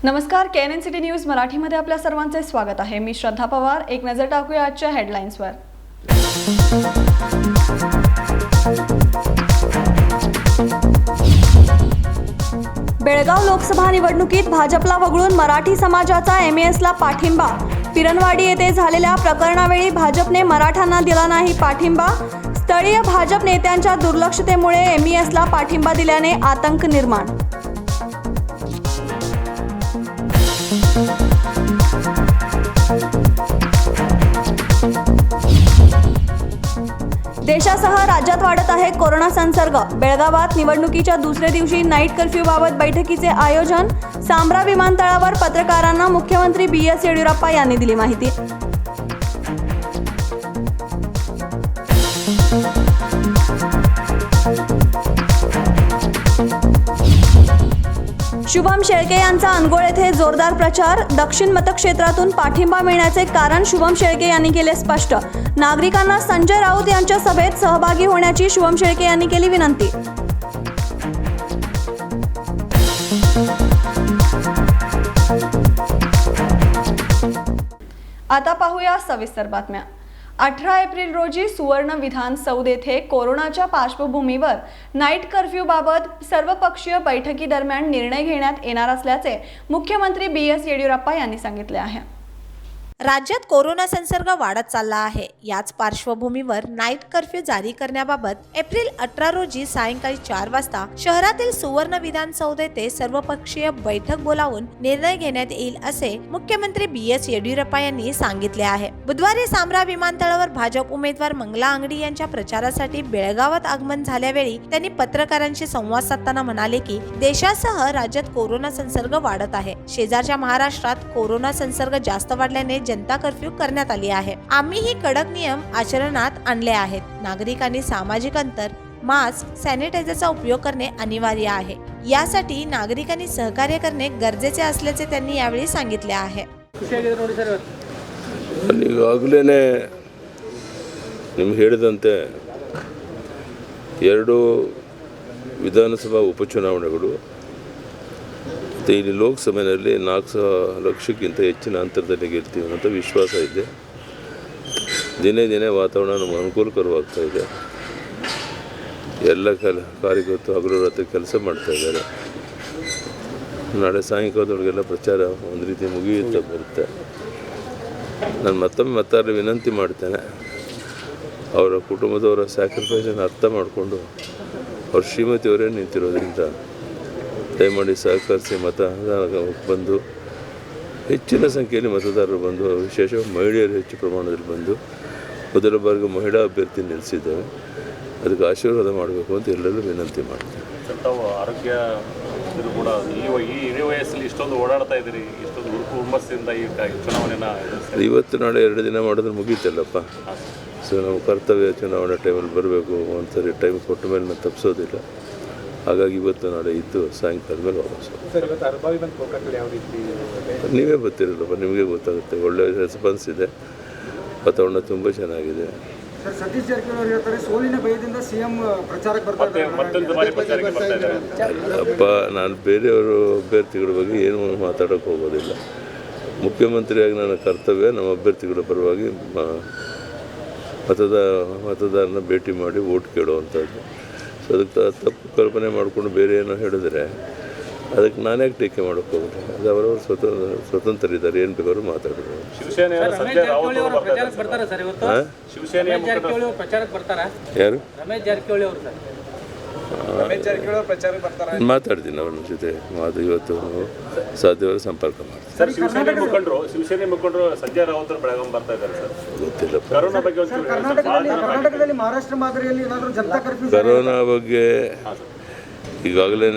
नमस्कार, KNN city news मराठीमध्ये आपल्या सर्वांचे स्वागत आहे। मी श्रद्धा पवार। एक नजर टाकूया आजच्या हेडलाईन्सवर। बेळगाव लोकसभा निवडणुकीत भाजपला वगळून मराठी समाजाचा MESला पाठिंबा। पिरणवाडी येथे झालेल्या प्रकरणावेळी भाजपने मराठ्यांना दिला नाही पाठिंबा। स्थळीय भाजप नेत्यांच्या दुर्लक्षतेमुळे MESला पाठिंबा दिल्याने आतंक निर्माण। देशासह राज्यात वाढत आहे कोरोना संसर्ग। बेळगावात निवडणुकीच्या दुसऱ्या दिवशी नाईट कर्फ्यूबाबत बैठकीचे आयोजन। सांब्रा विमानतळावर पत्रकारांना मुख्यमंत्री BS येडियुरप्पा यांनी दिली माहिती। शुभम शेळके यांचा अनगोळ येथे जोरदार प्रचार। दक्षिण मतक्षेत्रातून पाठिंबा मिळण्याचे कारण शुभम शेळके यांनी केले स्पष्ट। नागरिकांना संजय राऊत यांच्या सभेत सहभागी होण्याची शुभम शेळके यांनी केली विनंती। आता पाहूया सविस्तर बातम्या। 18 एप्रिल रोजी सुवर्ण विधान सौध येथे कोरोनाच्या पार्श्वभूमीवर नाईट कर्फ्यूबाबत सर्वपक्षीय बैठकीदरम्यान निर्णय घेण्यात येणार असल्याचे मुख्यमंत्री BS येडियुरप्पा यांनी सांगितले आहे। राज्यात कोरोना संसर्ग वाढत चालला आहे। याच पार्श्वभूमीवर नाईट कर्फ्यू जारी करण्याबाबत एप्रिल 18 रोजी सायंकाळी 4 वाजता शहरातील सुवर्ण विधान सौध येथे सर्वपक्षीय बैठक बोलावून निर्णय घेण्यात येईल असे मुख्यमंत्री BS येडियुरप्पा यांनी सांगितले आहे। बुधवारी सांब्रा विमानतळावर भाजप उमेदवार मंगला अंगडी यांच्या प्रचारासाठी बेळगावात आगमन झाल्यावेळी त्यांनी पत्रकारांशी संवाद साधताना म्हणाले की देशासह राज्यात कोरोना संसर्ग वाढत आहे। शेजारच्या महाराष्ट्रात कोरोना संसर्ग जास्त वाढल्याने जनता कर्फ्यू करण्यात आली आहे। आम्हीही कडक नियम आचरणात आणले आहेत। नागरिकांनी सामाजिक अंतर, मास्क, सॅनिटायझरचा उपयोग करणे अनिवार्य आहे। यासाठी नागरिकांनी सहकार्य करणे गरजेचे असल्याचे त्यांनी यावेळी सांगितले आहे। ಈಗಾಗಲೇ ನಿಮ್ಗೆ ಹೇಳಿದಂತೆ 2 ವಿಧಾನಸಭಾ ಉಪಚುನಾವಣೆಗಳು ಮತ್ತು ಇಲ್ಲಿ ಲೋಕಸಭೆಯಲ್ಲಿ 4 ಲಕ್ಷಕ್ಕಿಂತ ಹೆಚ್ಚಿನ ಅಂತರದಲ್ಲಿ ಗೆಲ್ತೀವಿ ಅನ್ನೋ ವಿಶ್ವಾಸ ಇದೆ। ದಿನೇ ದಿನೇ ವಾತಾವರಣ ನಮಗೆ ಅನುಕೂಲಕರವಾಗ್ತಾ ಇದೆ। ಎಲ್ಲ ಕಾರ್ಯಕರ್ತರು ಹಗಲು ರಾತ್ರಿ ಕೆಲಸ ಮಾಡ್ತಾ ಇದ್ದಾರೆ। ನಾಳೆ ಸಾಯಂಕಾಲದೊಳಗೆಲ್ಲ ಪ್ರಚಾರ ಒಂದು ರೀತಿ ಮುಗಿಯುತ್ತಾ ಬರುತ್ತೆ। ನಾನು ಮತ್ತೊಮ್ಮೆ ವಿನಂತಿ ಮಾಡ್ತೇನೆ, ಅವರ ಕುಟುಂಬದವರ ಸ್ಯಾಕ್ರಿಫೈಸನ್ನು ಅರ್ಥ ಮಾಡಿಕೊಂಡು ಅವ್ರ ಶ್ರೀಮತಿಯವರೇ ನಿಂತಿರೋದ್ರಿಂದ ದಯಮಾಡಿ ಸಹಕರಿಸಿ ಮತದಾನಕ್ಕೆ ಬಂದು ಹೆಚ್ಚಿನ ಸಂಖ್ಯೆಯಲ್ಲಿ ಮತದಾರರು ಬಂದು, ವಿಶೇಷವಾಗಿ ಮಹಿಳೆಯರು ಹೆಚ್ಚು ಪ್ರಮಾಣದಲ್ಲಿ ಬಂದು ಮೊದಲ ಬಾರಿಗೆ ಮಹಿಳಾ ಅಭ್ಯರ್ಥಿ ನಿಲ್ಲಿಸಿದ್ದೇವೆ, ಅದಕ್ಕೆ ಆಶೀರ್ವಾದ ಮಾಡಬೇಕು ಅಂತ ಎಲ್ಲರೂ ವಿನಂತಿ ಮಾಡ್ತೀನಿ। ತಾವು ಆರೋಗ್ಯ ಇದು ಕೂಡ ಈ ಇಳಿ ವಯಸ್ಸಲ್ಲಿ ಇಷ್ಟೊಂದು ಓಡಾಡ್ತಾ ಇದ್ದೀರಿ, ಇಷ್ಟೊಂದು ಹುಮ್ಮಸ್ಸಿಂದ ಈ ಚುನಾವಣೆನ ಇವತ್ತು ನಾಳೆ 2 ದಿನ ಮಾಡಿದ್ರೆ ಮುಗೀತಲ್ಲಪ್ಪ। ಸೊ ನಾವು ಕರ್ತವ್ಯ ಚುನಾವಣೆ ಟೈಮಲ್ಲಿ ಬರಬೇಕು, ಒಂದ್ಸರಿ ಟೈಮ್ ಕೊಟ್ಟ ಮೇಲೆ ನಾನು ತಪ್ಪಿಸೋದಿಲ್ಲ। ಹಾಗಾಗಿ ಇವತ್ತು ನಾಳೆ ಇದ್ದು ಸಾಯಂಕಾಲ ಮೇಲೆ ವಾಪಸ್ಸು ನೀವೇ ಬರ್ತಿರಲ್ಲಪ್ಪ, ನಿಮಗೆ ಗೊತ್ತಾಗುತ್ತೆ। ಒಳ್ಳೆ ರೆಸ್ಪಾನ್ಸ್ ಇದೆ, ವಾತಾವರಣ ತುಂಬ ಚೆನ್ನಾಗಿದೆ। ಸತೀಶ್ ಜಾರಕಿಹೊಳಿ ಹೇಳ್ತಾರೆ ಸೋಲಿನ ಭಯದಿಂದ CM ಪ್ರಚಾರಕ್ಕೆ ಬರ್ತಾರೆ। ಅಪ್ಪ, ನಾನು ಬೇರೆಯವರು ಅಭ್ಯರ್ಥಿಗಳ ಬಗ್ಗೆ ಏನು ಮಾತಾಡೋಕ್ಕೆ ಹೋಗೋದಿಲ್ಲ। ಮುಖ್ಯಮಂತ್ರಿಯಾಗಿ ನನ್ನ ಕರ್ತವ್ಯ ನಮ್ಮ ಅಭ್ಯರ್ಥಿಗಳ ಪರವಾಗಿ ಮತದಾರನ ಭೇಟಿ ಮಾಡಿ ವೋಟ್ ಕೇಳುವಂಥದ್ದು। ಸೊ ಅದಕ್ಕೆ ತಪ್ಪು ಕಲ್ಪನೆ ಮಾಡಿಕೊಂಡು ಬೇರೆ ಏನೋ ಹೇಳಿದ್ರೆ ಅದಕ್ಕೆ ನಾನ್ಯಾಕೆ ಟೀಕೆ ಮಾಡೋಕ್ಕೆ ಹೋಗುತ್ತೆ? ಅದು ಅವರವರು ಸ್ವತಂತ್ರರಿದ್ದಾರೆ, ಏನು ಬೇಕಾದ್ರೂ ಮಾತಾಡೋದು। ಯಾರು ಮಾತಾಡ್ತೀನಿ ಅವ್ರ ಜೊತೆ ಇವತ್ತು ಸಾಧ್ಯವಾದ ಸಂಪರ್ಕ ಮಾಡ್ತೀನಿ। ಶಿವಸೇನೆ ಮುಖಂಡರು ಸಂಜಯ್ ರಾವುತ್ ಬೆಳಗಾವಿ ಬರ್ತಾ ಇದ್ದಾರೆ ಸರ್, ಗೊತ್ತಿಲ್ಲ। ಕರ್ನಾಟಕದಲ್ಲಿ ಮಹಾರಾಷ್ಟ್ರ ಮಾದರಿಯಲ್ಲಿ ಏನಾದರೂ ಜನತಾ ಕರ್ಫ್ಯೂ ಕರೋನಾ ಬಗ್ಗೆ ಈಗಾಗಲೇ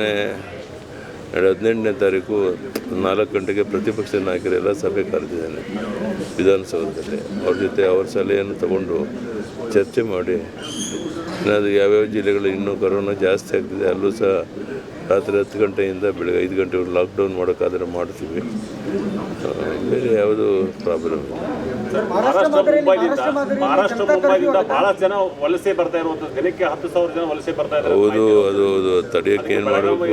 18ನೇ ತಾರೀಕು 4 ಗಂಟೆಗೆ ಪ್ರತಿಪಕ್ಷ ನಾಯಕರೆಲ್ಲ ಸಭೆ ಕರೆದಿದ್ದೇನೆ ವಿಧಾನಸೌಧದಲ್ಲಿ। ಅವ್ರ ಜೊತೆ ಅವ್ರ ಸಲಹೆಯನ್ನು ತಗೊಂಡು ಚರ್ಚೆ ಮಾಡಿ ಏನಾದರೂ ಯಾವ್ಯಾವ ಜಿಲ್ಲೆಗಳು ಇನ್ನೂ ಕರೋನಾ ಜಾಸ್ತಿ ಆಗ್ತಿದೆ ಅಲ್ಲೂ ಸಹ ರಾತ್ರಿ 10 ಗಂಟೆಯಿಂದ ಬೆಳಗ್ಗೆ 5 ಗಂಟೆವರೆಗೆ ಲಾಕ್ಡೌನ್ ಮಾಡೋಕ್ಕಾದರೆ ಮಾಡ್ತೀವಿ, ಬೇರೆ ಯಾವುದು ಪ್ರಾಬ್ಲಮ್ ಇಲ್ಲ। ಮಹಾರಾಷ್ಟ್ರ ಮುಂಬೈನಿಂದ ಬಹಳಷ್ಟು ಜನ ವಲಸೆ ಬರ್ತಾ ಇರುವಂತ ದಿನಕ್ಕೆ 10,000 ಜನ ವಲಸೆ ಬರ್ತಾ ಇದ್ದಾರೆ. ಹೌದು, ಅದು ತಡೆಯಕ್ಕೆ ಏನು ಮಾಡಬೇಕು?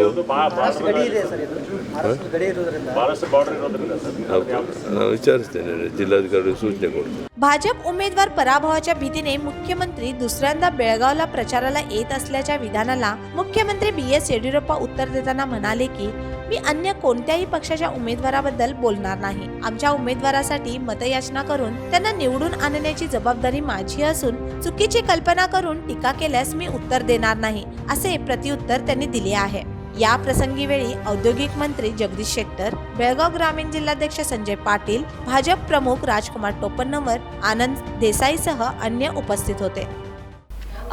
ಮಹಾರಾಷ್ಟ್ರ ಗಡಿ ಇರೋದ್ರಿಂದ ಭಾಳಷ್ಟು ಬಾರ್ಡರ್ ಇರೋದ್ರಿಂದ ಸರ್ ನಾನು ವಿಚಾರಿಸ್ತೇನೆ, ಜಿಲ್ಲಾಧಿಕಾರಿ ಸೂಚನೆ ಕೊಡ್ತೀನಿ. भाजप उमेदवार पराभवाच्या भीतीने मुख्यमंत्री दुसऱ्यांदा बेळगावला प्रचाराला येत असल्याच्या विधानाला मुख्यमंत्री BS येडियुरप्पा उत्तर देताना म्हणाले की मी अन्य कोणत्याही पक्षाच्या उमेदवाराबद्दल बोलणार नाही. आमच्या उमेदवारासाठी मतयाचना करून त्यांना निवडून आणण्याची जबाबदारी माझी असून चुकीची कल्पना करून टीका केल्यास मी उत्तर देणार नाही, असे प्रत्युत्तर त्यांनी दिले आहे. या प्रसंगी वेळी औद्योगिक मंत्री जगदीश शेट्टर, बेळगाव ग्रामीण जिल्हाध्यक्ष संजय पाटील, भाजप प्रमुख राजकुमार टोपन्नवर, आनंद देसाईसह अन्य उपस्थित होते.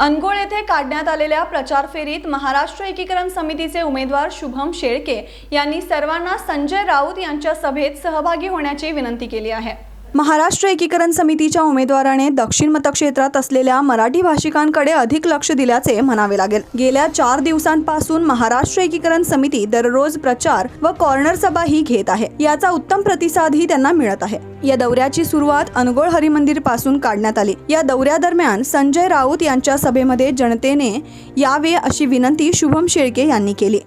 अनगोळ येथे काढण्यात आलेल्या प्रचार फेरीत महाराष्ट्र एकीकरण समितीचे उमेदवार शुभम शेळके यांनी सर्वांना संजय राऊत यांच्या सभेत सहभागी होण्याची विनंती केली आहे. महाराष्ट्र एकीकरण समितीच्या उमेदवाराने दक्षिण मतक्षेत्रात असलेल्या मराठी भाषिकांकडे अधिक लक्ष दिल्याचे म्हणावे लागेल. गेल्या 4 दिवसांपासून महाराष्ट्र एकीकरण समिती दररोज प्रचार व कॉर्नर सभा ही घेत आहे. याचा उत्तम प्रतिसादही त्यांना मिळत आहे. या दौऱ्याची सुरुवात अनगोळ हरिमंदिर पासून काढण्यात आली. या दौऱ्यादरम्यान संजय राऊत यांच्या सभेमध्ये जनतेने यावे अशी विनंती शुभम शेळके यांनी केली.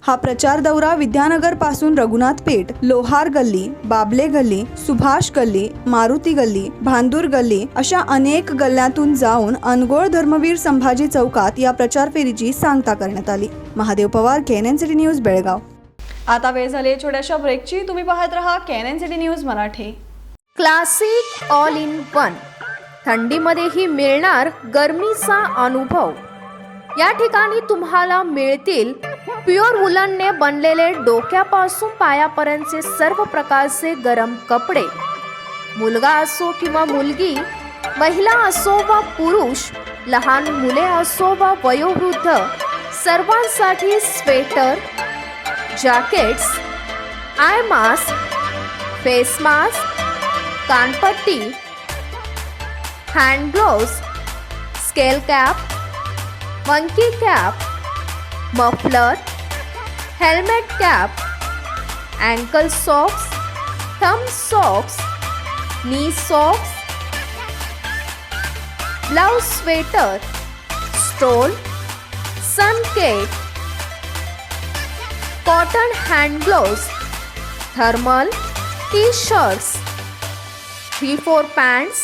हा प्रचार दौरा विद्यानगर पासून रघुनाथ पेठ, लोहार गल्ली, बाबले गल्ली, सुभाष गल्ली, मारुती गल्ली, भांदूर गल्ली अशा अनेक गल्ल्यांतून जाऊन अनगोळ धर्मवीर संभाजी चौकात या प्रचार फेरीची सांगता करण्यात आली. Mahadev Pawar, KNN city news, Belgaum. आता वेळ झाली छोट्याशा ब्रेकची. तुम्ही पाहत रहा KNN city news Marathi. Classic all in one. थंडीमध्येही मिळणार गरमीचा अनुभव. या ठिकाणी तुम्हाला मिळतील प्युअर वुलनने बनलेले डोक्यापासून पायापर्यंतचे सर्व प्रकारचे गरम कपडे. मुलगा असो किंवा मुलगी, महिला असो वा पुरुष, लहान मुले असो वा वयोवृद्ध, सर्वांसाठी sweater, jackets, eye mask, face mask, कानपट्टी, hand gloves, skull cap, monkey cap, muffler, helmet cap, ankle socks, thumb socks, knee socks, blouse sweater, stole, sun केट, cotton hand gloves, thermal, T shirts, 3/4 pants,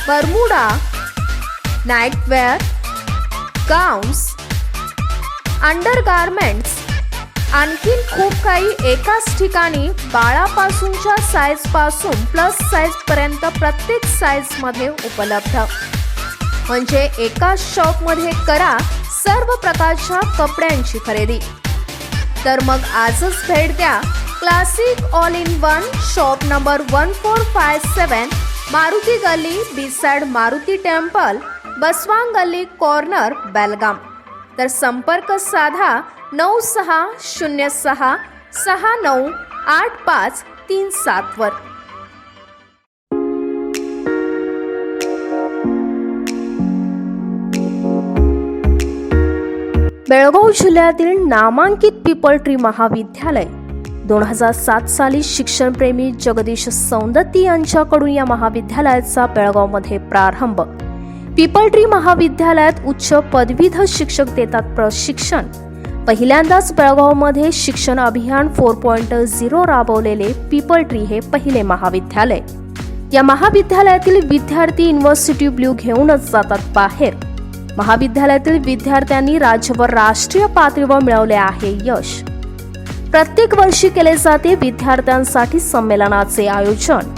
Bermuda, nightwear, gowns, undergarments, आणखीन खूप काही एकाच ठिकाणी बाळापासूनच्या साईजपासून plus साईजपर्यंत प्रत्येक साईजमध्ये उपलब्ध. म्हणजे एकाच शॉपमध्ये करा सर्व प्रकारच्या कपड्यांची खरेदी. तर मग आजच भेट द्या classic all in one, shop number 1457, Maruti गल्ली, बिसाइड मारुती टेम्पल, बसवांग गल्ली कॉर्नर, बेलगाम. तर संपर्क साधा 9606 69 8537 वर. बेळगाव जिल्ह्यातील नामांकित पीपल ट्री महाविद्यालय 2007 साली शिक्षणप्रेमी जगदीश सौंदत्ती यांच्याकडून या महाविद्यालयाचा बेळगावमध्ये प्रारंभ. पीपल ट्री महाविद्यालयात उच्च पदवीधर शिक्षक देतात प्रशिक्षण. पहिल्यांदाच बेळगावमध्ये शिक्षण अभियान 4.0 राबवलेले पीपल ट्री हे पहिले महाविद्यालय. या महाविद्यालयातील विद्यार्थी युनिव्हर्सिटी ब्ल्यू घेऊनच जातात बाहेर. महाविद्यालयातील विद्यार्थ्यांनी राज्य व राष्ट्रीय पातळीवर मिळवले आहे यश. प्रत्येक वर्षी केले जाते विद्यार्थ्यांसाठी संमेलनाचे आयोजन.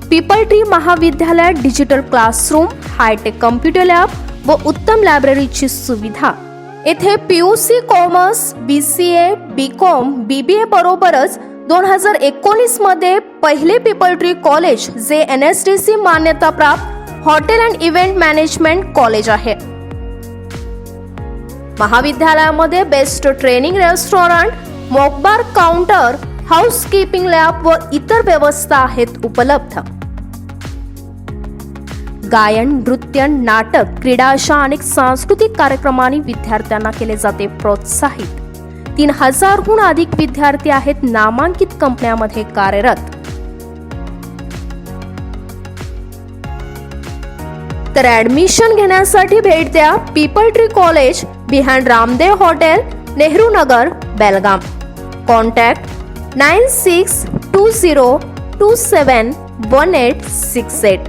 पीपल ट्री महाविद्यालयात digital classroom, hi tech computer lab व उत्तम लायब्ररीची सुविधा. येथे PUC commerce, BCA, BCom, BBA बरोबरच 2019 मध्ये पहिले पीपल ट्री कॉलेज जे NSDC मान्यता प्राप्त hotel and event management college आहे. महाविद्यालयामध्ये best training restaurant, mock bar counter, housekeeping lab व इतर व्यवस्था आहेत उपलब्ध. गायन, नृत्य, नाटक, क्रीडा अशा अनेक सांस्कृतिक कार्यक्रमांनी विद्यार्थ्यांना केले जाते प्रोत्साहित. 3000हून अधिक विद्यार्थी आहेत नामांकित कंपन्यांमध्ये कार्यरत. तर ॲडमिशन घेण्यासाठी भेट द्या people tree college behind Ramdev hotel, Nehru Nagar, Belgaum. Contact 9620271868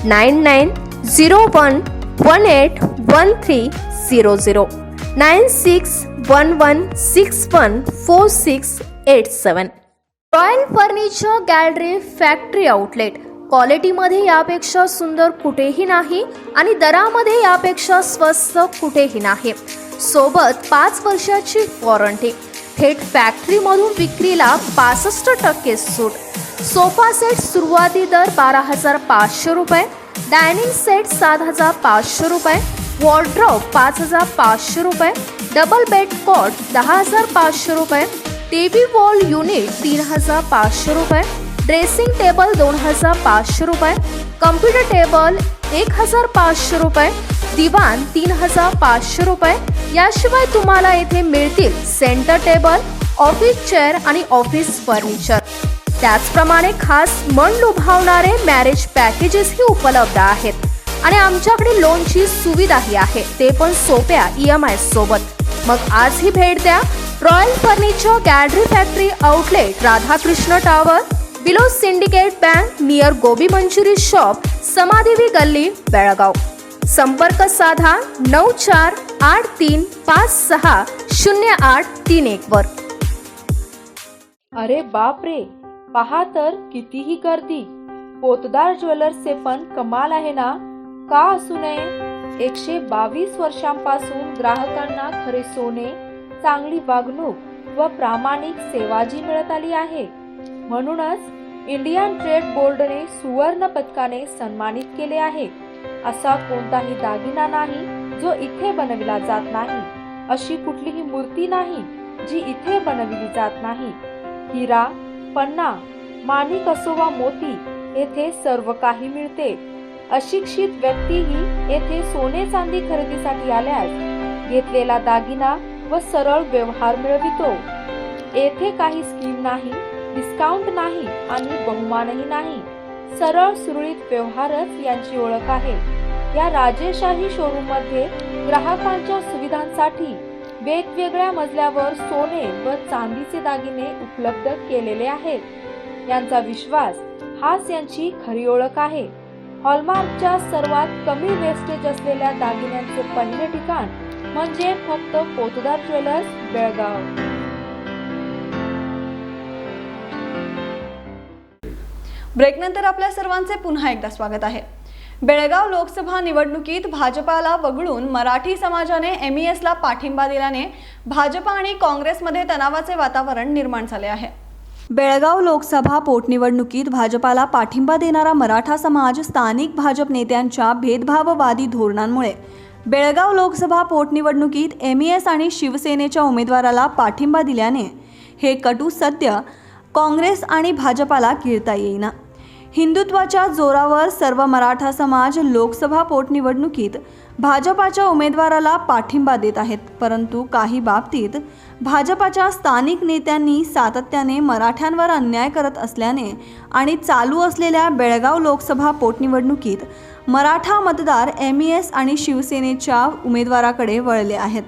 9901181300 9611614687. Royal furniture gallery factory outlet. क्वालिटीमध्ये यापेक्षा सुंदर कुठेही नाही आणि दरामध्ये यापेक्षा स्वस्त कुठेही नाही. सोबत 5 वर्षाची वॉरंटी. थेट फॅक्टरीमधून विक्रीला 65% सूट. सोफा सेट सुरुवाती दर 12,500 रुपये, डायनिंग सेट 7,500 रुपये, वॉर्डरोब 5,500 रुपये, डबल बेड कॉट 10,500 रुपये, टीव्ही वॉल युनिट 3,500 रुपये, ड्रेसिंग टेबल 2,500 रुपये, कम्प्युटर टेबल 1,500 रुपये, दिवाण 3,500 रुपये. याशिवाय तुम्हाला येथे मिळतील सेंटर टेबल, ऑफिस चेअर आणि ऑफिस फर्निचर. त्याचप्रमाणे खास मन लुभावणारे मॅरेज पॅकेजेसही उपलब्ध आहेत आणि आमच्याकडे लोनची सुविधाही आहे, ते पण सोप्या EMI सोबत. मग आजही भेट द्या royal furniture gallery factory outlet, Radhakrishna tower, below Syndicate Bank, near gobi manchurian shop, Samadevi Galli, Belgaum. संपर्क साधा 9483560831 वर. अरे बाप रे, पहा तर कितीही गर्दी. पोतदार ज्वेलर्सचे पण कमाल आहे ना, का असू नये. 122 वर्षांपासून ग्राहकांना खरे सोने, चांगली वागणूक व प्रामाणिक सेवा जी मिळत आली आहे. म्हणूनच इंडियन ट्रेड बोर्डने सुवर्ण पदकाने सन्मानित केले आहे. असा कोणताही दागिना नाही जो इथे बनविला जात नाही, अशी कुठलीही मूर्ती नाही जी इथे बनविली जात नाही. हिरा, पन्ना, माणिक असो वा मोती, येथे सर्व काही मिळते. अशिक्षित व्यक्तीही येथे सोने चांदी खरेदीसाठी आल्यास घेतलेला दागिना व सरळ व्यवहार मिळवितो. येथे काही स्कीम नाही, डिस्काउंट नाही आणि बहुमानही नाही. सरळ सुरळीत व्यवहारच यांची ओळख आहे. या राजेशाही शोरूम मध्ये ग्राहकांच्या सुविधांसाठी वेगवेगळ्या मजल्यावर सोने व चांदीचे दागिने उपलब्ध केलेले आहेत. यांचा विश्वास हाच यांची खरी ओळख आहे. हॉलमार्कच्या सर्वात कमी वेस्टेज असलेल्या दागिन्यांचे पहिले ठिकाण म्हणजे फक्त पोतदार ज्वेलर्स, बेळगाव. ब्रेकनंतर आपल्या सर्वांचे पुन्हा एकदा स्वागत आहे. बेळगाव लोकसभा निवडणुकीत भाजपाला वगळून मराठी समाजाने MESला पाठिंबा दिल्याने भाजप आणि काँग्रेसमध्ये तणावाचे वातावरण निर्माण झाले आहे. बेळगाव लोकसभा पोटनिवडणुकीत भाजपाला पाठिंबा देणारा मराठा समाज स्थानिक भाजप नेत्यांच्या भेदभाववादी धोरणांमुळे बेळगाव लोकसभा पोटनिवडणुकीत MES आणि शिवसेनेच्या उमेदवाराला पाठिंबा दिल्याने हे कटू सत्य काँग्रेस आणि भाजपाला गिळता येईना. हिंदुत्वाच्या जोरावर सर्व मराठा समाज लोकसभा पोटनिवडणुकीत भाजपाच्या उमेदवाराला पाठिंबा देत आहेत, परंतु काही बाबतीत भाजपाच्या स्थानिक नेत्यांनी सातत्याने मराठ्यांवर अन्याय करत असल्याने आणि चालू असलेल्या बेळगाव लोकसभा पोटनिवडणुकीत मराठा मतदार MES आणि शिवसेनेच्या उमेदवाराकडे वळले आहेत.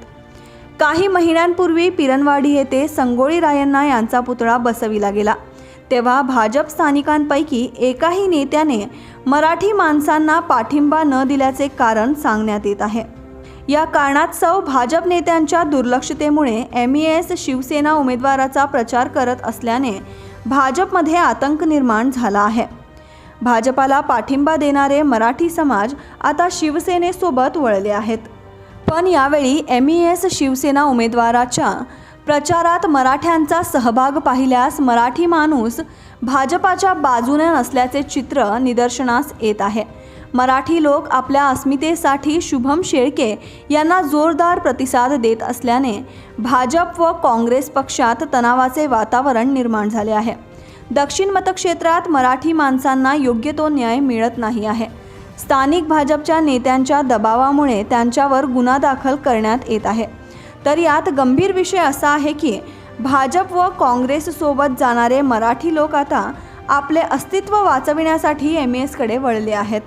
काही महिन्यांपूर्वी पिरणवाडी येथे संगोळी रायण्णा यांचा पुतळा बसविला गेला, तेव्हा भाजप स्थानिकांपैकी एकाही नेत्याने मराठी माणसांना पाठिंबा न दिल्याचे कारण सांगण्यात येत आहे. या कारणास्तव भाजप नेत्यांच्या दुर्लक्षतेमुळे MES शिवसेना उमेदवाराचा प्रचार करत असल्याने भाजपमध्ये आतंक निर्माण झाला आहे. भाजपाला पाठिंबा देणारे मराठी समाज आता शिवसेनेसोबत वळले आहेत. पण यावेळी MES शिवसेना उमेदवाराच्या प्रचारात मराठ्यांचा सहभाग पाहिल्यास मराठी माणूस भाजपाच्या बाजूने नसल्याचे चित्र निदर्शनास येत आहे. मराठी लोक आपल्या अस्मितेसाठी शुभम शेळके यांना जोरदार प्रतिसाद देत असल्याने भाजप व काँग्रेस पक्षात तणावाचे वातावरण निर्माण झाले आहे. दक्षिण मतक्षेत्रात मराठी माणसांना योग्य तो न्याय मिळत नाही आहे. स्थानिक भाजपच्या नेत्यांच्या दबावामुळे त्यांच्यावर गुन्हा दाखल करण्यात येत आहे. तर यात गंभीर विषय असा आहे की भाजप व काँग्रेससोबत जाणारे मराठी लोक आता आपले अस्तित्व वाचविण्यासाठी MESकडे वळले आहेत.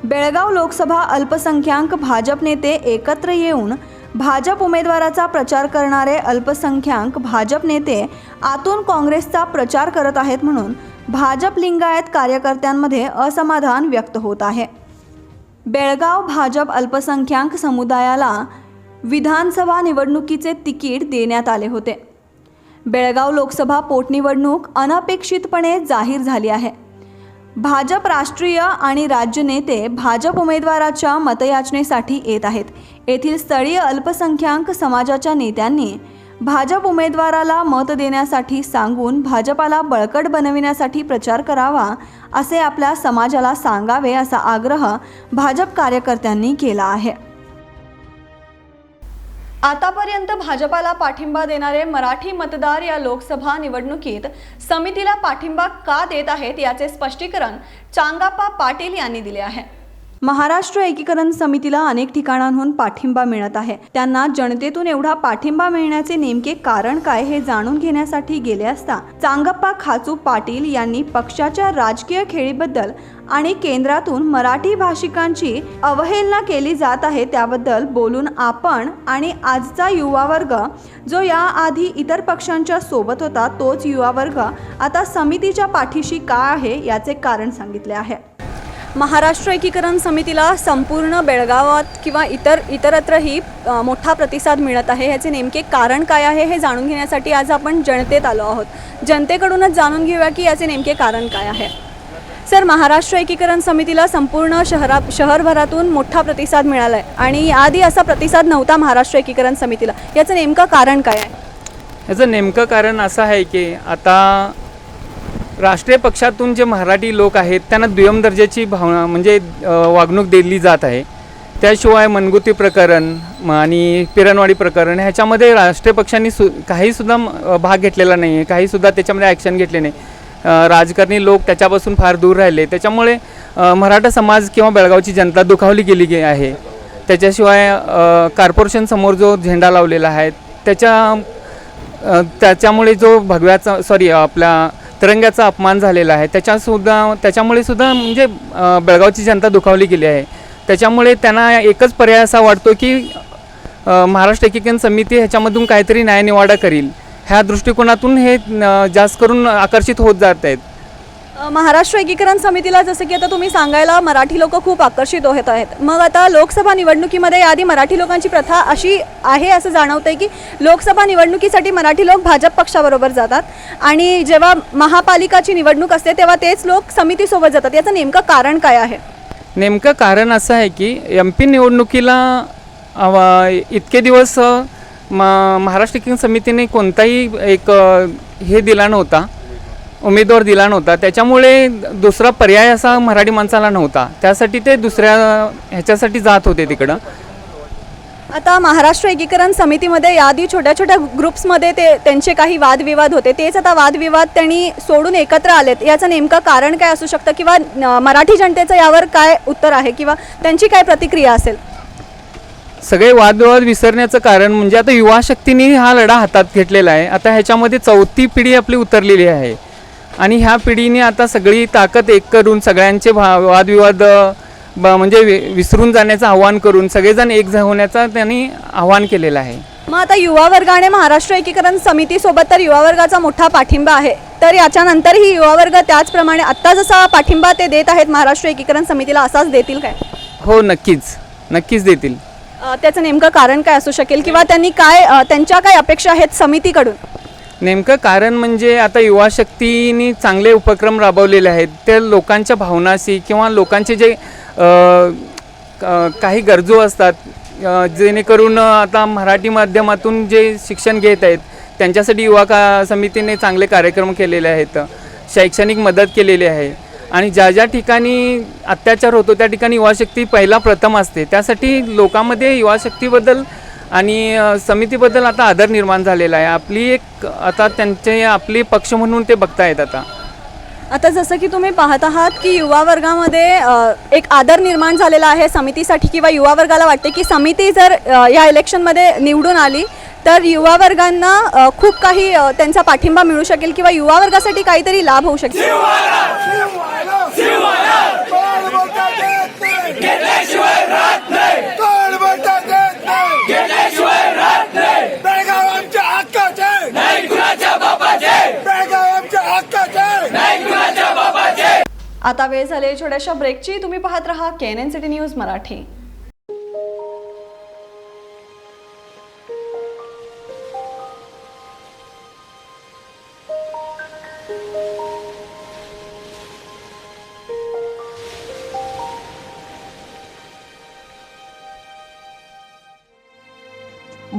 बेळगाव लोकसभा अल्पसंख्याक भाजप नेते एकत्र येऊन भाजप उमेदवाराचा प्रचार करणारे अल्पसंख्याक भाजप नेते आतून काँग्रेसचा प्रचार करत आहेत म्हणून भाजप लिंगायत कार्यकर्त्यांमध्ये असमाधान व्यक्त होत आहे. बेळगाव भाजप अल्पसंख्याक समुदायाला विधानसभा निवडणुकीचे तिकीट देण्यात आले होते. बेळगाव लोकसभा पोटनिवडणूक अनपेक्षितपणे जाहीर झाली आहे. भाजप राष्ट्रीय आणि राज्य नेते भाजप उमेदवाराच्या मतयाचनेसाठी येत आहेत. येथील स्थळीय अल्पसंख्याक समाजाच्या नेत्यांनी भाजप उमेदवाराला मत देण्यासाठी सांगून भाजपाला बळकट बनविण्यासाठी प्रचार करावा असे आपल्या समाजाला सांगावे असा आग्रह भाजप कार्यकर्त्यांनी केला आहे. आतापर्यंत भाजपाला पाठिंबा देणारे मराठी मतदार या लोकसभा निवडणुकीत समितीला पाठिंबा का देत आहेत याचे स्पष्टीकरण चांगाप्पा पाटील यांनी दिले आहे. महाराष्ट्र एकीकरण समितीला अनेक ठिकाणांहून पाठिंबा मिळत आहे. त्यांना जनतेतून एवढा पाठिंबा मिळण्याचे नेमके कारण काय हे जाणून घेण्यासाठी गेले असता चांगाप्पा खाचू पाटील यांनी पक्षाच्या राजकीय खेळीबद्दल आणि केंद्रातून मराठी भाषिकांची अवहेलना केली जात आहे त्याबद्दल बोलून आपण आणि आजचा युवा वर्ग जो याआधी इतर पक्षांच्या सोबत होता तोच युवा वर्ग आता समितीच्या पाठीशी का आहे याचे कारण सांगितले आहे. महाराष्ट्र एकीकरण समितीला संपूर्ण बेळगावात किंवा इतरत्रही मोठा प्रतिसाद मिळत आहे. ह्याचे नेमके कारण काय आहे हे जाणून घेण्यासाठी आज आपण जनतेत आलो आहोत. जनतेकडूनच जाणून घेऊया की याचे नेमके कारण काय आहे. सर, महाराष्ट्र एकीकरण समितीला संपूर्ण शहरभरातून मोठा प्रतिसाद मिळाला आहे आणि आधी असा प्रतिसाद नव्हता महाराष्ट्र एकीकरण समितीला. याचं नेमकं कारण काय आहे? याचं नेमकं कारण असं आहे की आता राष्ट्रीय पक्षातून जे मराठी लोक आहेत त्यांना दुय्यम दर्जाची भावना म्हणजे वागणूक दिली जात आहे. त्याशिवाय मनगुती प्रकरण आणि पिरणवाडी प्रकरण ह्याच्यामध्ये राष्ट्रीय पक्षांनी काहीसुद्धा भाग घेतलेला नाही आहे. काहीसुद्धा त्याच्यामध्ये ॲक्शन घेतले नाही. राजकारणी लोक त्याच्यापासून फार दूर राहिले. त्याच्यामुळे मराठा समाज किंवा बेळगावची जनता दुखावली गेली आहे. त्याच्याशिवाय कॉर्पोरेशनसमोर जो झेंडा लावलेला आहे त्याच्यामुळे जो आपल्या तिरंग्याचा अपमान झालेला आहे त्याच्यामुळे सुद्धा म्हणजे बेळगावची जनता दुखावली गेली आहे. त्याच्यामुळे त्यांना एकच पर्याय असा वाटतो की महाराष्ट्र एकीकरण समिती ह्याच्यामधून काहीतरी न्यायनिवाडा करील. ह्या दृष्टिकोनातून हे जास्त करून आकर्षित होत जात आहेत. महाराष्ट्र एकीकरण समितीला जसं की आता तुम्ही सांगायला मराठी लोक खूप आकर्षित होत आहेत. मग आता लोकसभा निवडणुकीमध्ये आधी मराठी लोकांची प्रथा अशी आहे असं जाणवतंय की लोकसभा निवडणुकीसाठी मराठी लोक भाजप पक्षाबरोबर जातात आणि जेव्हा महापालिकाची निवडणूक असते तेव्हा तेच लोक समितीसोबत जातात. याचं नेमकं कारण काय आहे? नेमकं कारण असं आहे की MP निवडणुकीला इतके दिवस महाराष्ट्र एकीकरण समितीने कोणताही एक हे दिला नव्हता, उमेदवार दिला नव्हता. त्याच्यामुळे दुसरा पर्याय असा मराठी माणसाला नव्हता. त्यासाठी ते दुसऱ्या ह्याच्यासाठी जात होते तिकडं. आता महाराष्ट्र एकीकरण समितीमध्ये याआधी छोट्या छोट्या ग्रुप्समध्ये त्यांचे काही वादविवाद होते. तेच आता वादविवाद त्यांनी सोडून एकत्र आलेत. याचं नेमकं कारण काय असू शकतं किंवा मराठी जनतेचं यावर काय उत्तर आहे किंवा त्यांची काय प्रतिक्रिया असेल? सगळे वादविवाद विसरण्याचं कारण म्हणजे आता युवा शक्तीने हा लढा हातात घेतलेला आहे. आता ह्याच्यामध्ये 4थी पिढी आपली उतरलेली आहे आणि ह्या पिढीने आता सगळी ताकद एक करून सगळ्यांचे वादविवाद म्हणजे विसरून जाण्याचं आव्हान करून सगळेजण एक होण्याचा त्यांनी आव्हान केलेलं आहे. मग आता युवा वर्गाने महाराष्ट्र एकीकरण समितीसोबत तर युवा वर्गाचा मोठा पाठिंबा आहे. तर याच्यानंतरही युवा वर्ग त्याचप्रमाणे आत्ता जसा पाठिंबा ते देत आहेत महाराष्ट्र एकीकरण समितीला असाच देतील काय? हो, नक्कीच देतील. त्याचं नेमकं कारण काय असू शकेल किंवा त्यांच्या काय अपेक्षा आहेत समितीकडून? नेमकं कारण म्हणजे आता युवा शक्तीने चांगले उपक्रम राबवलेले आहेत. ते लोकांच्या भावनाशी किंवा लोकांचे जे काही गरजू असतात जेणेकरून आता मराठी माध्यमातून जे शिक्षण घेत आहेत त्यांच्यासाठी युवा समितीने चांगले कार्यक्रम केलेले आहेत. शैक्षणिक मदत केलेली आहे आणि ज्या ज्या ठिकाणी अत्याचार होतो त्या ठिकाणी युवा शक्ती प्रथम असते. त्यासाठी लोकांमध्ये युवा शक्तीबद्दल आणि समितीबद्दल आता आदर निर्माण झालेला आहे. आपली एक आता आपली पक्ष म्हणून ते बघतायत. आता आता जसं की तुम्ही पाहत आहात की युवा वर्गामध्ये एक आदर निर्माण झालेला आहे समितीसाठी किंवा युवा वर्गाला वाटते की समिती जर या इलेक्शनमध्ये निवडून आली तर युवा वर्गांना खूप काही त्यांचा पाठिंबा मिळू शकेल किंवा युवा वर्गासाठी काहीतरी लाभ होऊ शकेल. आता वेळ झाली छोट्याशा ब्रेकची. तुम्ही पाहत रहा KNN city news Marathi.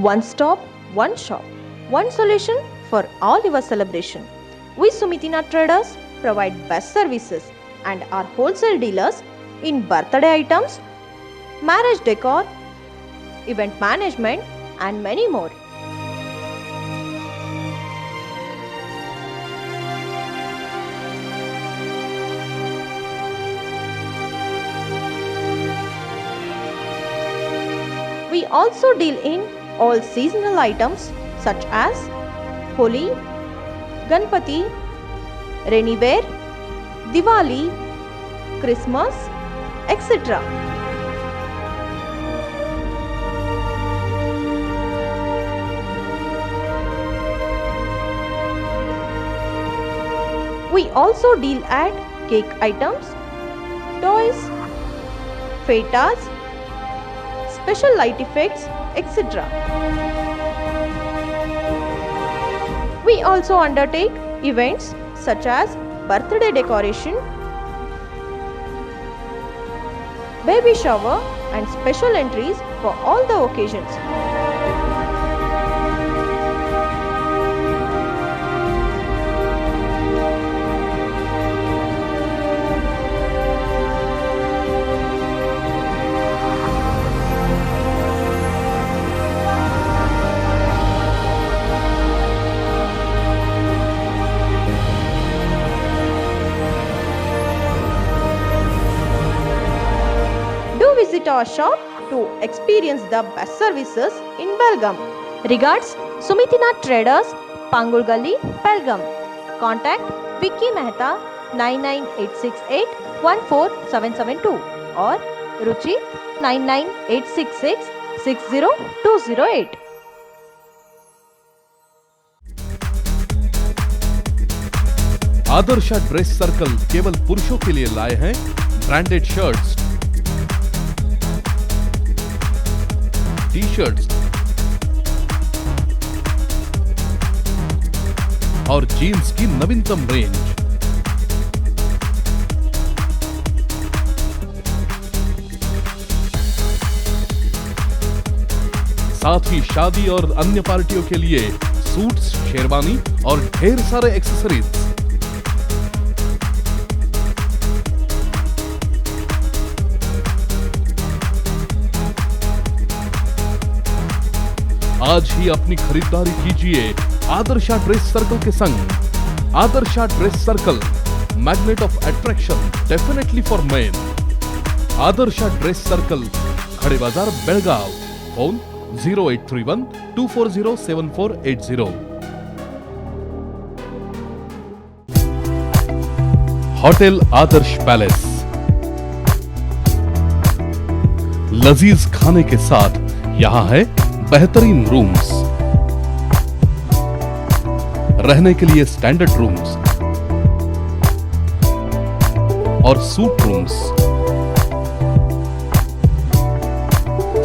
One stop, one shop, one solution for all your celebration. We Sumitina Traders provide best services and are wholesale dealers in birthday items, marriage decor, event management and many more. We also deal in all seasonal items such as Holi, Ganpati, rainy wear, Diwali, Christmas, etc. We also deal at cake items, toys, fetas, special light effects, etc. We also undertake events such as birthday decoration, baby shower and special entries for all the occasions. Visit our shop to experience the best services in Belgaum. Regards, Sumitina Traders, Pangul Gully, Belgaum. Contact Vicky Mehta 99868 14772 or Ruchi 99866 60208. Adarsha dress circle केवल पुरुषों के लिए लाए हैं branded shirts, T-shirts और jeans की नवीनतम range. साथ ही शादी और अन्य पार्टियों के लिए सूट्स, शेरवानी और ढेर सारे एक्सेसरीज। आज ही अपनी खरीदारी कीजिए आदर्शा ड्रेस सर्कल के संग। Adarsha dress circle, magnet of attraction definitely for main. Adarsha dress circle, खड़े बाजार, बेळगाव। फोन 0831 240 7480। होटल आदर्श पैलेस, लजीज खाने के साथ यहां है बेहतरीन रूम्स, रहने के लिए स्टैंडर्ड रूम्स और सूट रूम्स।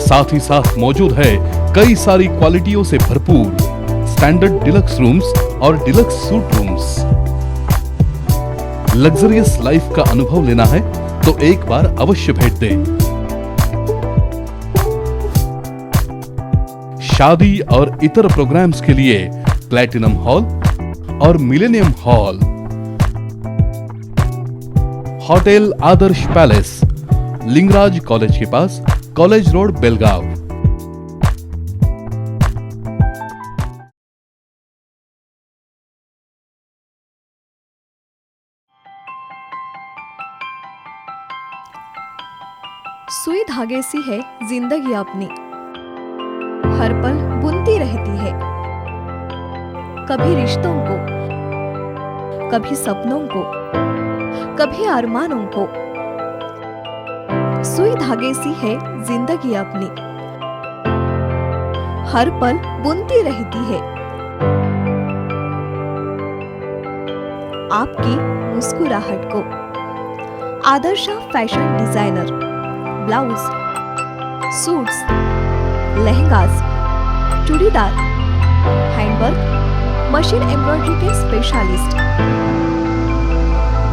साथ ही साथ मौजूद है कई सारी क्वालिटियों से भरपूर स्टैंडर्ड डिलक्स रूम्स और डिलक्स सूट रूम्स। लग्जरियस लाइफ का अनुभव लेना है तो एक बार अवश्य भेंट दें। शादी और इतर प्रोग्राम्स के लिए प्लैटिनम हॉल और मिलेनियम हॉल। होटल आदर्श पैलेस, लिंगराज कॉलेज के पास, कॉलेज रोड, बेलगाव। सुई धागे सी है जिंदगी अपनी, हर पल बुनती रहती है, कभी रिश्तों को, कभी सपनों को, कभी अरमानों को। सुई धागे सी है जिंदगी अपनी, हर पल बुनती रहती है, आपकी मुस्कुराहट को। Adarsha fashion designer, blouse, suits, lehengas, churidar, handwork, machine embroidery के स्पेशलिस्ट।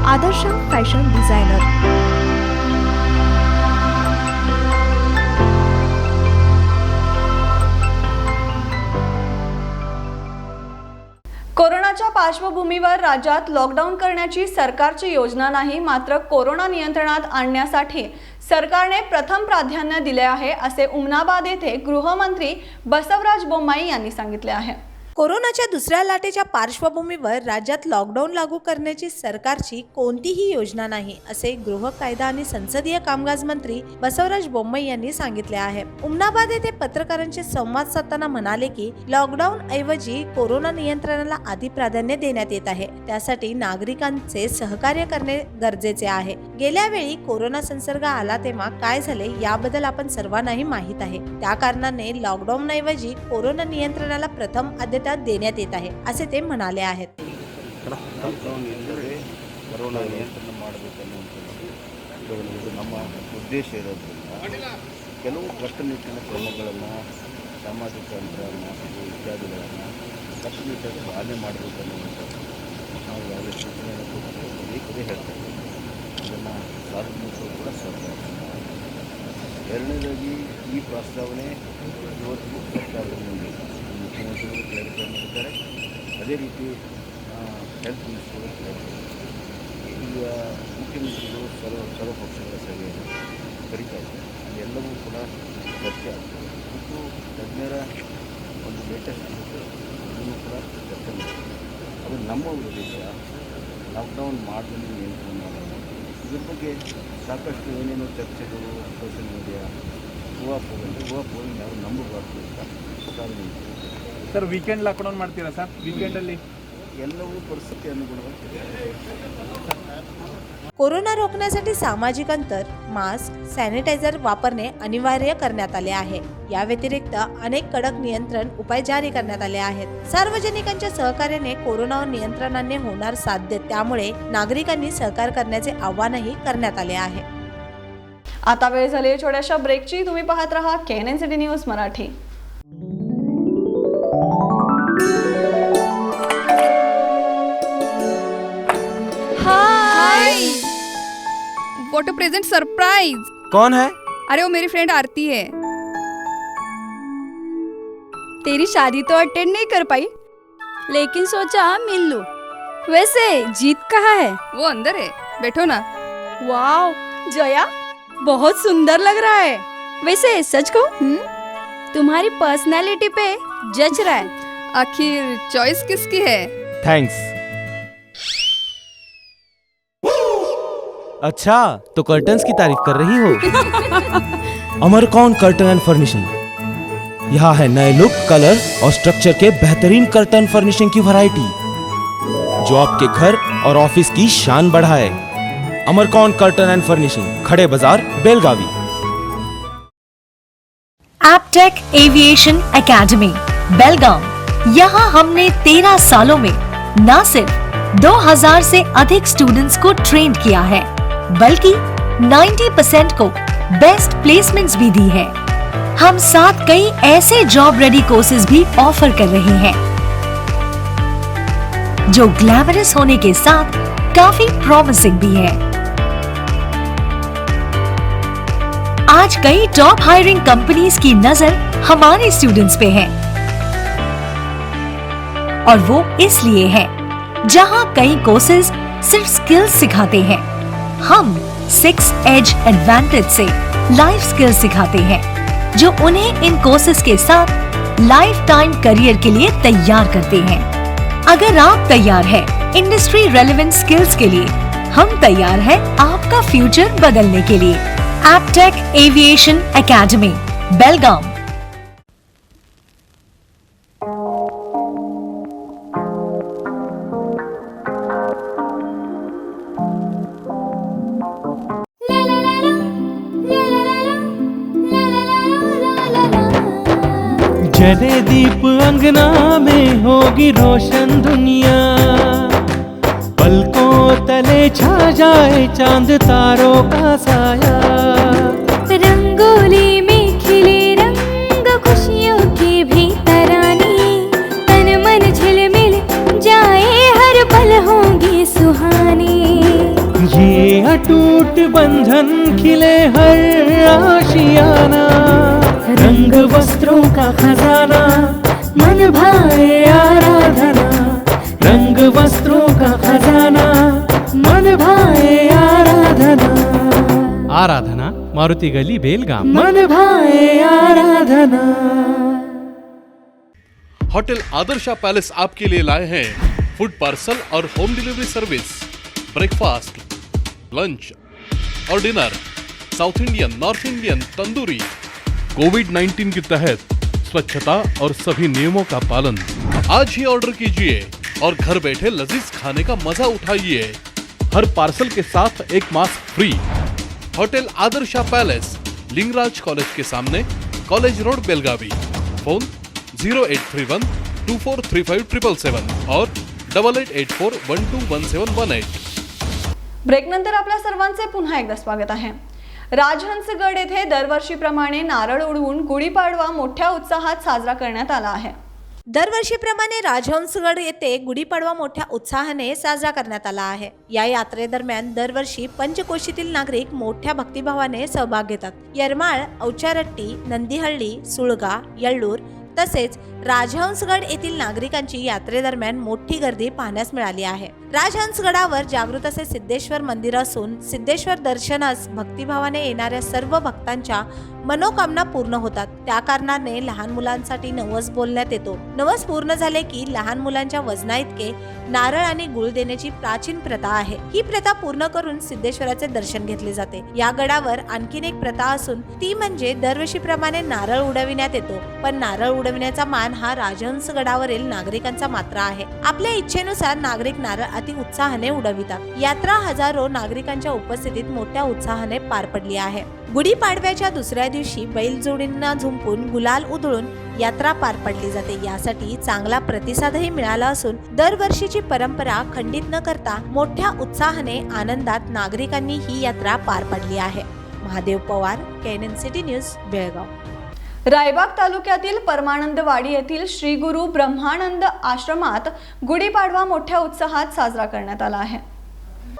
Adarsha fashion designer. कोरोनाच्या पार्श्वभूमीवर राज्यात लॉकडाऊन करण्याची सरकारची योजना नाही, मात्र कोरोना नियंत्रणात आणण्यासाठी सरकारने प्रथम प्राधान्य दिले आहे, असे उमनाबाद येथे गृहमंत्री बसवराज बोम्माई यांनी सांगितले आहे। कोरोनाच्या दुसऱ्या लाटेच्या पार्श्वभूमीवर राज्यात लॉकडाऊन लागू करण्याची सरकारची कोणतीही योजना नाही, असे गृह कायदा आणि संसदीय कामकाज मंत्री बसवराज बोम्माई यांनी सांगितले आहे। उमनाबाद येथे पत्रकारांशी संवाद साधताना म्हणाले की लॉकडाऊन ऐवजी कोरोना नियंत्रणाला आधी प्राधान्य देण्यात येत आहे, त्यासाठी नागरिकांचे सहकार्य करणे गरजेचे आहे। गेल्या वेळी कोरोना संसर्ग आला तेव्हा काय झाले याबद्दल आपण सर्वांनाही माहित आहे, त्या कारणाने लॉकडाऊन ऐवजी कोरोना नियंत्रणाला प्रथम आद्यता देण्यात येत आहे, असे ते म्हणाले आहेत। ಲಾಕ್ಡೌನ್ ಇಲ್ಲದೆ ಕೊರೋನಾ ನಿಯಂತ್ರಣ ಮಾಡಬೇಕನ್ನುವಂಥದ್ದು ನಮ್ಮ ಉದ್ದೇಶ ಇರೋದ್ರಿಂದ ಕೆಲವು ಕಟ್ಟುನಿಟ್ಟಿನ ಕ್ರಮಗಳನ್ನು, ಸಾಮಾಜಿಕ ಅಂತರ ಮಾಸಿಕ ಇತ್ಯಾದಿಗಳನ್ನು ಕಟ್ಟುನಿಟ್ಟಾಗಿ ಪಾಲನೆ ಮಾಡಬೇಕನ್ನುವಂಥದ್ದು ನಾವು ಯಾವುದೇ ಸೂಚನೆಯನ್ನು ಕೊಟ್ಟು ಪದೇ ಪದೇ ಹೇಳ್ತೇವೆ। ಅದನ್ನು ಸಾರ್ವಜನಿಕರು ಕೂಡ ಸರ್ಕಾರ। ಎರಡನೇದಾಗಿ ಈ ಪ್ರಸ್ತಾವನೆ ಇವತ್ತು ಸರ್ಕಾರದ ಮುಂದೆ ಮುಖ್ಯಮಂತ್ರಿಗಳು ಕ್ಲಾರಿಫೈ ಮಾಡಿದ್ದಾರೆ, ಅದೇ ರೀತಿ ಹೆಲ್ತ್ ಮಿನಿಸ್ಟರ್ಗಳು ಕ್ಲಾರಿಫೈ ಮಾಡಿದ್ದಾರೆ। ಈಗ ಮುಖ್ಯಮಂತ್ರಿಗಳು ಸರ್ವಪಕ್ಷಗಳ ಸಭೆಯನ್ನು ಕರೀತಾ ಇದ್ದಾರೆ, ಅದೆಲ್ಲವೂ ಕೂಡ ಚರ್ಚೆ ಆಗ್ತದೆ ಮತ್ತು ತಜ್ಞರ ಒಂದು ಲೇಟೆಸ್ಟ್ ಅದನ್ನು ಕೂಡ ಚರ್ಚೆ ಮಾಡ್ತೀವಿ। ಅದು ನಮ್ಮ ಉದ್ದೇಶ ಲಾಕ್ಡೌನ್ ಮಾಡದಲ್ಲಿ ನಿಯಂತ್ರಣ ಮಾಡೋದು। ಇದ್ರ ಬಗ್ಗೆ ಸಾಕಷ್ಟು ಏನೇನೋ ಚರ್ಚೆಗಳು ಸೋಷಿಯಲ್ ಮೀಡಿಯಾ ಊಹಾಪೋಹಗಳು ಯಾರು ನಂಬಬಾರ್ದು ಅಂತ ಸಾಧನೆ ಸರ್ ವೀಕೆಂಡ್ ಲಾಕ್ಡೌನ್ ಮಾಡ್ತೀರಾ ಸರ್? ವೀಕೆಂಡಲ್ಲಿ ಎಲ್ಲವೂ ಪರಿಸ್ಥಿತಿ ಅನುಗುಣವಾಗಿ कोरोना रोखण्यासाठी सामाजिक अंतर, मास्क, सॅनिटायझर वापरणे अनिवार्य करण्यात आले आहे। या व्यतिरिक्त अनेक कडक नियंत्रण उपाय जारी करण्यात आले आहेत। सार्वजनिकांच्या सहकार्याने कोरोनावर नियंत्रणाने होणार साध्य, त्यामुळे नागरिकांनी सहकार्य करण्याचे आवाहनही करण्यात आले आहे। आता वेळ झाली आहे छोट्याशा ब्रेकची। तुम्ही पाहत रहा KNN city news Marathi. What a pleasant surprise. कौन है? अरे वो मेरी फ्रेंड आरती है। तेरी शादी तो अटेंड नहीं कर पाई, लेकिन सोचा मिल लूं। वैसे जीत कहाँ है? वो अंदर है, बैठो ना। वाओ जया, बहुत सुंदर लग रहा है। वैसे सच कहूं, तुम्हारी पर्सनालिटी पे जज रहा है। आखिर चॉइस किसकी है? थैंक्स। अच्छा तो कर्टन्स की तारीफ कर रही हो? अमरकौन कर्टन एंड फर्निशिंग, यहाँ है नए लुक, कलर और स्ट्रक्चर के बेहतरीन कर्टन फर्निशिंग की वैरायटी जो आपके घर और ऑफिस की शान बढ़ाए। अमरकौन कर्टन एंड फर्निशिंग, खड़े बाजार, बेलगावी। एपटेक एविएशन एकेडमी बेलगाम, यहाँ हमने 13 सालों में न सिर्फ 2000 से अधिक स्टूडेंट्स को ट्रेन किया है, बल्कि 90% को बेस्ट प्लेसमेंट्स भी दी है। हम साथ कई ऐसे जॉब रेडी कोर्सेज भी ऑफर कर रहे हैं जो ग्लैमरस होने के साथ काफी प्रॉमिसिंग भी है। आज कई टॉप हायरिंग कंपनीज की नजर हमारे स्टूडेंट्स पे है, और वो इसलिए है जहां कई कोर्सेज सिर्फ स्किल्स सिखाते हैं, हम 6 एज एडवांटेज से लाइफ स्किल्स सिखाते हैं जो उन्हें इन कोर्सेज के साथ लाइफ टाइम करियर के लिए तैयार करते हैं। अगर आप तैयार हैं इंडस्ट्री रेलेवेंट स्किल्स के लिए, हम तैयार हैं आपका फ्यूचर बदलने के लिए। Aptech Aviation Academy, Belgaum. जले दीप अंगना में होगी रोशन दुनिया, पलकों तले छा जाए चांद तारों का साया। रंगोली में खिले रंग खुशियों के भी तराने, तन मन झिलमिल जाए हर पल होंगे सुहाने। ये अटूट बंधन खिले हर आशियाना, रंग वस्त्रों का खजाना मन भाए आराधना। रंग वस्त्रों का खजाना मन भाए आराधना। आराधना मारुति गली बेलगाम, मन भाए आराधना। होटल आदर्शा पैलेस आपके लिए लाए हैं फूड पार्सल और home delivery service, breakfast, lunch और dinner, south Indian, north Indian, tandoori. COVID के तहत स्वच्छता और सभी नियमों का पालन। आज ही ऑर्डर कीजिए और घर बैठे लजीज खाने का मजा उठाइए। हर पार्सल के साथ एक mask free. Hotel Adarsha palace, Lingaraj college के सामने, कॉलेज रोड, बेलगावी। फोन 0831 2435 और 8884121718। ब्रेकनंतर आपल्या सर्वांचे पुन्हा एकदा स्वागत आहे। राजहंसगड येथे दरवर्षीप्रमाणे नारळ उडवून गुढीपाडवा मोठ्या उत्साहात साजरा करण्यात आला आहे। दरवर्षीप्रमाणे राजहंसगड येथे गुढीपाडवा मोठ्या उत्साहाने साजरा करण्यात आला आहे। या यात्रेदरम्यान दरवर्षी पंचकोशीतील नागरिक मोठ्या भक्तिभावाने सहभाग घेतात। यरमाळ, औचारट्टी, नंदीहळ्ळी, सुळगा, येळ्ळूर तसेच राजहंसगड येथील नागरिकांची यात्रेदरम्यान मोठी गर्दी पाहण्यास मिळाली आहे। राजहंसगडावर जागृत असे सिद्धेश्वर मंदिर असून सिद्धेश्वर दर्शनास भक्तिभावाने येणाऱ्या सर्व भक्तांच्या मनोकामना पूर्ण होतात। त्या कारणाने लहान मुलांसाठी नवस बोलण्यात येतो। नवस पूर्ण झाले की लहान मुलांच्या वजना इतके नारळ आणि गुळ देण्याची प्राचीन प्रथा आहे। ही प्रथा पूर्ण करून सिद्धेश्वराचे दर्शन घेतले जाते। या गडावर आणखीन एक प्रथा असून ती म्हणजे दरवर्षीप्रमाणे नारळ उडविण्यात येतो, पण नारळ उडविण्याचा मान हा राजहंसगडावरील नागरिकांचा मात्र आहे। आपल्या इच्छेनुसार नागरिक नारळ अति उत्साहाने उडवितात। यात्रा हजारो नागरिकांच्या उपस्थितीत मोठ्या उत्साहाने पार पडली आहे। गुढीपाडव्याच्या दुसऱ्या दिवशी बैलजोडींना झुंपून गुलाल उधळून यात्रा पार पडली जाते। यासाठी चांगला प्रतिसादही मिळाला असून दरवर्षीची परंपरा खंडित न करता मोठ्या उत्साहाने आनंदात नागरिकांनी ही यात्रा पार पडली आहे। Mahadev Pawar, KNN city news, Belgaum. Raibag तालुक्यातील परमानंदवाडी येथील श्री गुरु ब्रह्मानंद आश्रमात गुढीपाडवा मोठ्या उत्साहात साजरा करण्यात आला आहे।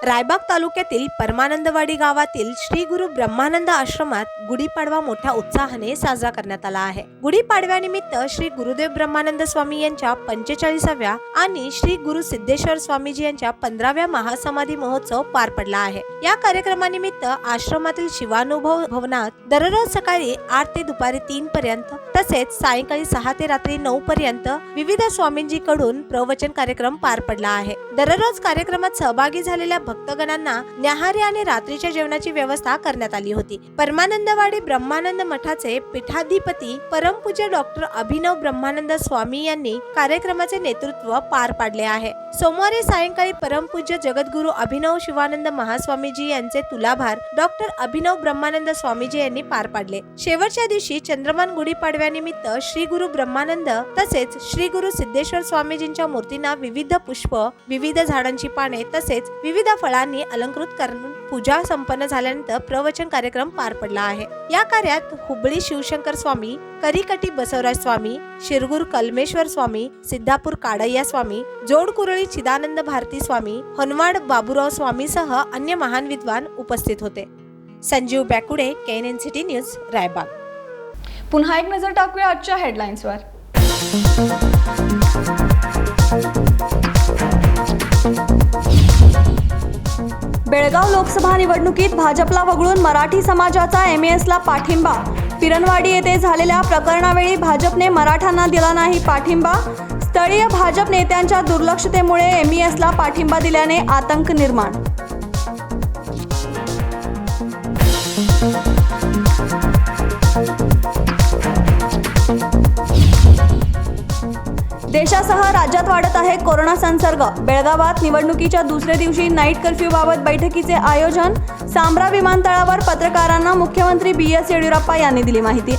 रायबाग तालुक्यातील परमानंदवाडी गावातील श्री गुरु ब्रह्मानंद आश्रमात गुढीपाडवा मोठ्या उत्साहाने साजरा करण्यात आला आहे। गुढीपाडव्यानिमित्त श्री गुरुदेव ब्रह्मानंद स्वामी यांच्या 45व्या आणि श्री गुरु सिद्धेश्वर स्वामीजी यांच्या 15व्या महासमाधी महोत्सव पार पडला आहे। या कार्यक्रमानिमित्त आश्रमातील शिवानुभव भवनात दररोज सकाळी 8 ते दुपारी 3 पर्यंत तसेच सायंकाळी 6 ते रात्री 9 पर्यंत विविध स्वामींजीकडून प्रवचन कार्यक्रम पार पडला आहे। दररोज कार्यक्रमात सहभागी झालेल्या भक्तगणांना न्याहारी आणि रात्रीच्या जेवणाची व्यवस्था करण्यात आली होती। परमानंदवाडी ब्रह्मानंद मठाचे पीठाधिपती परमपूज्य डॉक्टर अभिनव ब्रह्मानंद स्वामी यांनी कार्यक्रमाचे नेतृत्व पार पाडले आहे। सोमवारी सायंकाळी परमपूज्य जगद्गुरु अभिनव शिवानंद महास्वामीजी यांचे तुलाभार डॉक्टर अभिनव ब्रह्मानंद स्वामीजी यांनी पार पाडले। शेवटच्या दिवशी चंद्रमान गुढीपाडव्यानिमित्त श्री गुरु ब्रह्मानंद तसेच श्री गुरु सिद्धेश्वर स्वामीजींच्या मूर्तींना विविध पुष्प, विविध झाडांची पाने तसेच विविध फळांनी अलंकृत करून पूजा संपन्न झाल्यानंतर प्रवचन कार्यक्रम पार पडला आहे। या कार्यात हुबळी शिवशंकर स्वामी, करीकटी बसवराज स्वामी, शिरगूर कलमेश्वर स्वामी, सिद्धापूर काडय्या स्वामी, जोडकुरळी चिदानंद भारती स्वामी, होनवाड बाबूराव स्वामी सह अन्य महान विद्वान उपस्थित होते। Sanjeev Bakude, KNN city news, Raibag. पुन्हा एक नजर टाकूया आजच्या हेडलाईन्सवर। बेळगाव लोकसभा निवडणुकीत भाजपला वगळून मराठी समाजाचा MESला पाठिंबा। फिरनवाडी येथे झालेल्या प्रकरणावेळी भाजपने मराठांना दिला नाही पाठिंबा। स्थळीय भाजप नेत्यांच्या दुर्लक्षतेमुळे MESला पाठिंबा दिल्याने आतंक निर्माण। विदर्भासह राज्यात वाढत आहे कोरोना संसर्ग. बेळगावात निवडणुकीच्या दुसऱ्या दिवशी नाईट कर्फ्यूबाबत बैठकीचे आयोजन. सांब्रा विमानतळावर पत्रकारांना मुख्यमंत्री BS येडियुरप्पा यांनी दिली माहिती.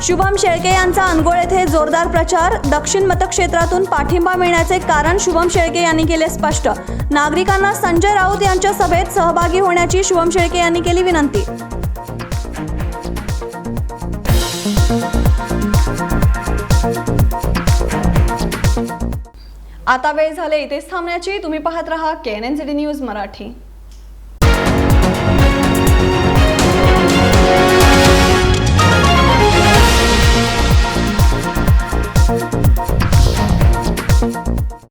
शुभम शेळके यांचा अनगोळ येथे जोरदार प्रचार. दक्षिण मतक्षेत्रातून पाठिंबा मिळण्याचे कारण शुभम शेळके यांनी केले स्पष्ट. नागरिकांना संजय राऊत यांच्या सभेत सहभागी होण्याची शुभम शेळके यांनी केली विनंती. आता वेळ झाले इथेच थांबण्याची. तुम्ही पाहत रहा KNN सिटी न्यूज मराठी.